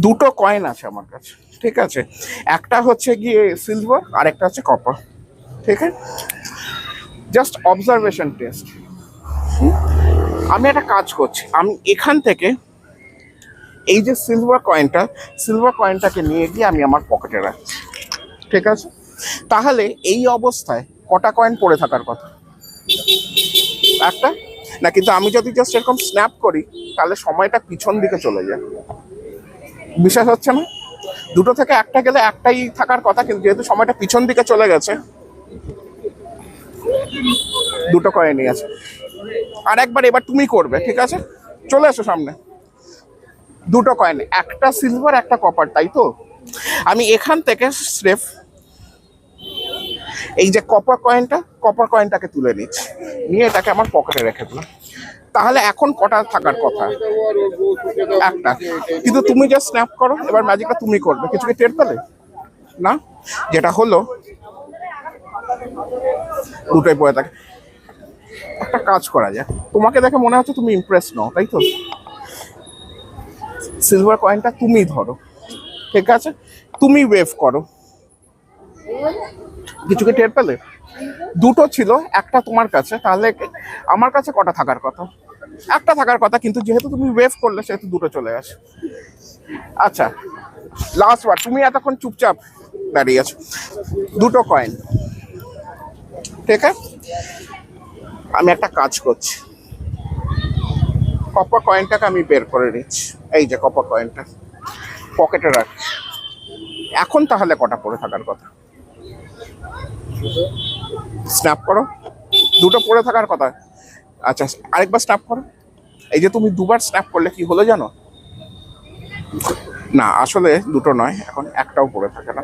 দুটো কয়েন আছে আমার কাছে, ঠিক আছে? একটা হচ্ছে গিয়ে সিলভার আর একটা হচ্ছে কপার, ঠিক আছে? Just observation test. আমি একটা কাজ করছি, আমি এখান থেকে এই যে সিলভার কয়েনটাকে নিয়ে গিয়ে আমি আমার পকেটে রাখছি, ঠিক আছে? তাহলে এই অবস্থায় কটা কয়েন পড়ে থাকার কথা? একটা না, কিন্তু আমি যদি জাস্ট এরকম স্ন্যাপ করি তাহলে সময়টা পিছন দিকে চলে যায়। বিশ্বাস হচ্ছে না? দুটো থেকে একটা গেলে একটাই থাকার কথা, কিন্তু যেহেতু সময়টা পিছন দিকে চলে গেছে, দুটো কয়েনই আছে। আর একবার এবার তুমি করবে, ঠিক আছে? চলে এসো সামনে। দুটো কয়েন, একটা সিলভার একটা কপার, তাই তো? আমি এখান থেকে স্রেফ এই যে কপার কয়েনটাকে তুলে নিচ্ছি, নিয়ে এটাকে আমার পকেটে রেখে দিলাম। তাহলে এখন কটা থাকার কথা? একটা। কিন্তু তুমি জাস্ট স্ন্যাপ করো, এবার ম্যাজিকটা তুমি করবে। কিছু কি টের পেলে না? যেটা হলো দুটোই পড়ে থাকে। একটা কাজ করা যায়, তোমাকে দেখে মনে হচ্ছে তুমি ইমপ্রেস নও, তাই তো? সিলভার কয়েনটা তুমি ধরো, ঠিক আছে? তুমি ওয়েভ করো। কিছু কি টের পেলে? দুটো ছিল, একটা তোমার কাছে, তাহলে আমার কাছে কটা থাকার কথা? একটা থাকার কথা, কিন্তু যেহেতু তুমি ওয়েভ করলে সেহেতু দুটো চলে আসে। আচ্ছা, লাস্ট বার, তুমি এতক্ষণ চুপচাপ দাঁড়িয়ে আছো। দুটো কয়েন, ঠিক আছে? আমি একটা কাজ করছি, কপার কয়েনটাকে আমি বের করে নিচ্ছি। এই যে কপার কয়েনটা পকেটে রাখছি। এখন তাহলে কটা পড়ে থাকার কথা? স্ন্যাপ করো। দুটো পড়ে থাকার কথা। আচ্ছা, আরেকবার স্ন্যাপ করো। এই যে তুমি দুবার স্ন্যাপ করলে কি হলো জানো? না, আসলে দুটো নয়, এখন একটাও পড়ে থাকে না।